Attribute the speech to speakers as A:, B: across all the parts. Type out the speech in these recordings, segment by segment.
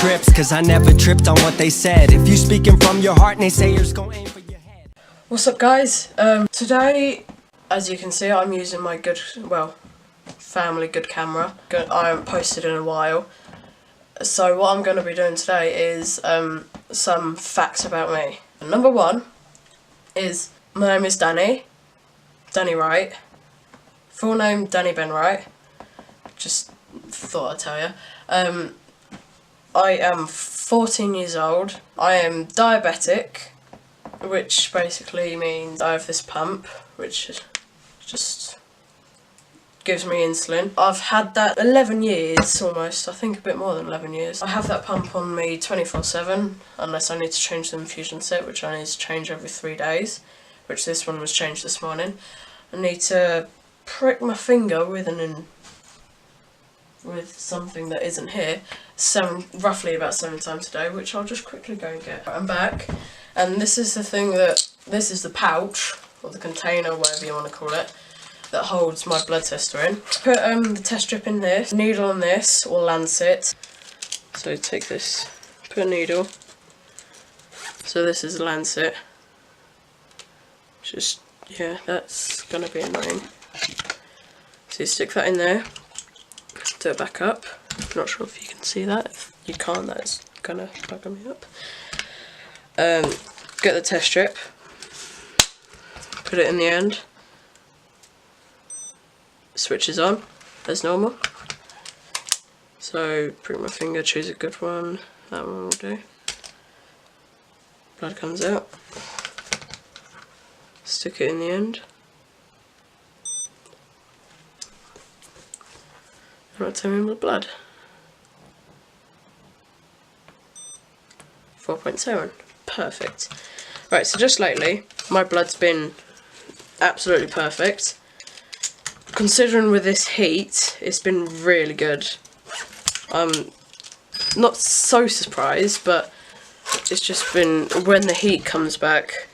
A: trips, cause I never tripped on what they said. If you speaking from your heart, naysayers gon' aim for your head.
B: What's up, guys? Today, as you can see, I'm using my family good camera. I haven't posted in a while. So what I'm going to be doing today is some facts about me. Number one is my name is Danny Wright. Full name Danny Ben Wright. Just thought I'd tell you. I am 14 years old. I am diabetic, which basically means I have this pump, which just gives me insulin. I've had that 11 years almost, I think a bit more than 11 years. I have that pump on me 24/7, unless I need to change the infusion set, which I need to change every 3 days, which this one was changed this morning. I need to prick my finger with something that isn't here, roughly about 7 times a day, which I'll just quickly go and get. I'm back, and this is the pouch, or the container, whatever you want to call it, that holds my blood tester in. Put the test strip in this, needle on this, or lancet. So take this, put a needle. So this is a lancet. Just, yeah, that's gonna be annoying. So you stick that in there, do it back up. Not sure if you can see that. If you can't, that's gonna bugger me up. Get the test strip, put it in the end. Switches on as normal. So prick my finger, choose a good one. That one will do. Blood comes out. Stick it in the end. And I'll tell me my blood. 4.7. Perfect. Right, so just lately, my blood's been absolutely perfect. Considering with this heat, it's been really good. I'm not so surprised, but it's just been, when the heat comes back,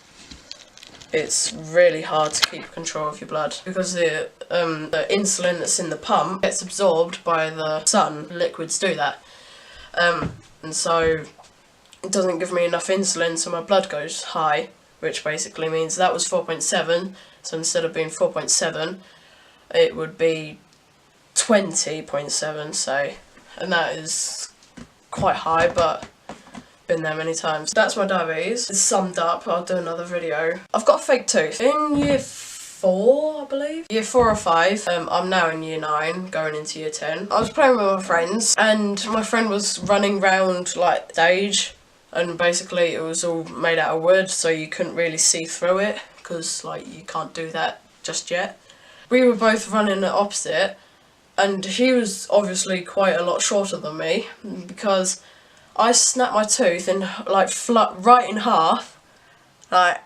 B: it's really hard to keep control of your blood, because the insulin that's in the pump gets absorbed by the sun. Liquids do that, and so it doesn't give me enough insulin, so my blood goes high, which basically means that was 4.7, so instead of being 4.7, it would be 20.7, so, and that is quite high, but been there many times. That's my diabetes. It's summed up. I'll do another video. I've got a fake tooth. In year 4, I believe. Year 4 or 5. I'm now in year 9, going into year 10. I was playing with my friends, and my friend was running round like stage, and basically it was all made out of wood, so you couldn't really see through it, because like you can't do that just yet. We were both running at opposite, and he was obviously quite a lot shorter than me, because I snapped my tooth in like right in half, like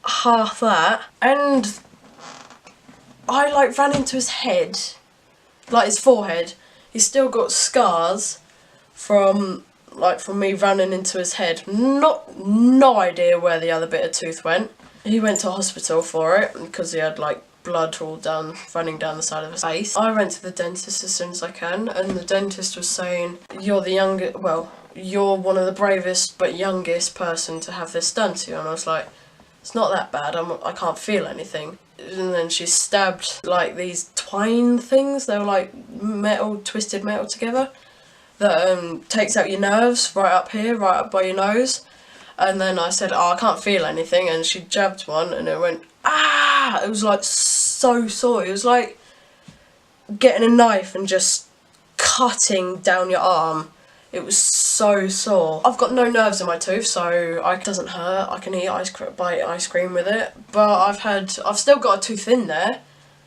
B: half that, and I like ran into his head, like his forehead. He's still got scars from me running into his head. No idea where the other bit of tooth went. He went to hospital for it because he had like blood all running down the side of his face. I went to the dentist as soon as I can, and the dentist was saying, you're one of the bravest but youngest person to have this done to you. And I was like, it's not that bad, I can't feel anything. And then she stabbed like these twine things, they were like twisted metal together, that takes out your nerves right up here, right up by your nose. And then I said, oh, I can't feel anything, and she jabbed one and it went, ah! It was like so sore. It was like getting a knife and just cutting down your arm. It was so sore. I've got no nerves in my tooth, so it doesn't hurt. I can bite ice cream with it. But I've still got a tooth in there.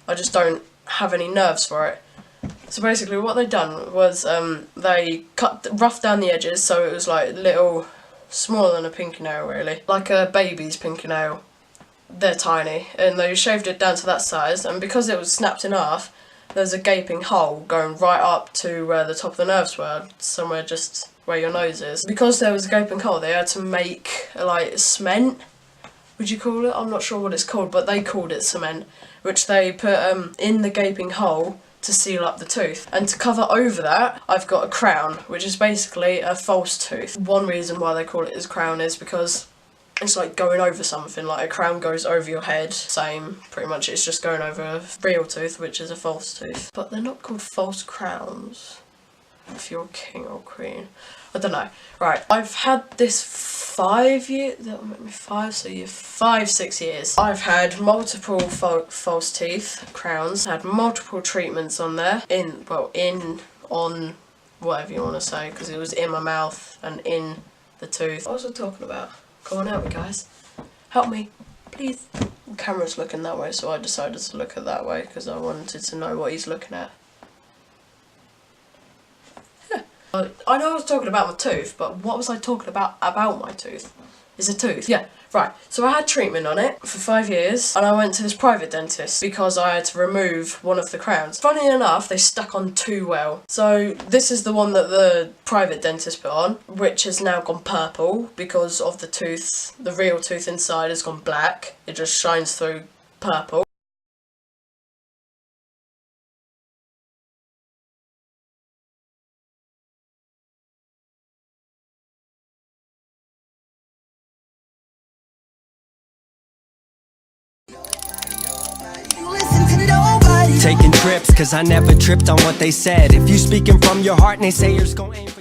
B: I just don't have any nerves for it. So basically what they done was they roughed down the edges, so it was like little, smaller than a pinky nail really. Like a baby's pinky nail. They're tiny. And they shaved it down to that size, and because it was snapped in half, there's a gaping hole going right up to where the top of the nerves were, somewhere just where your nose is. Because there was a gaping hole, they had to make like cement, would you call it? I'm not sure what it's called, but they called it cement, which they put in the gaping hole to seal up the tooth. And to cover over that, I've got a crown, which is basically a false tooth. One reason why they call it as crown is because it's like going over something, like a crown goes over your head. Same, pretty much, it's just going over a real tooth, which is a false tooth. But they're not called false crowns if you're king or queen. I don't know. Right, I've had this 5 years, that'll make me 5, so you're 5-6 years. I've had multiple false teeth, crowns, had multiple treatments on there, on, whatever you want to say, because it was in my mouth and in the tooth. What was I talking about? Come on, help me, guys. Help me, please. The camera's looking that way, so I decided to look at that way because I wanted to know what he's looking at. Yeah. I know I was talking about my tooth, but what was I talking about my tooth? Is a tooth. Yeah, right. So I had treatment on it for 5 years, and I went to this private dentist because I had to remove one of the crowns. Funny enough, they stuck on too well. So this is the one that the private dentist put on, which has now gone purple because of the tooth. The real tooth inside has gone black. It just shines through purple.
A: Taking trips, cause I never tripped on what they said. If you speaking from your heart, naysayers gon' aim for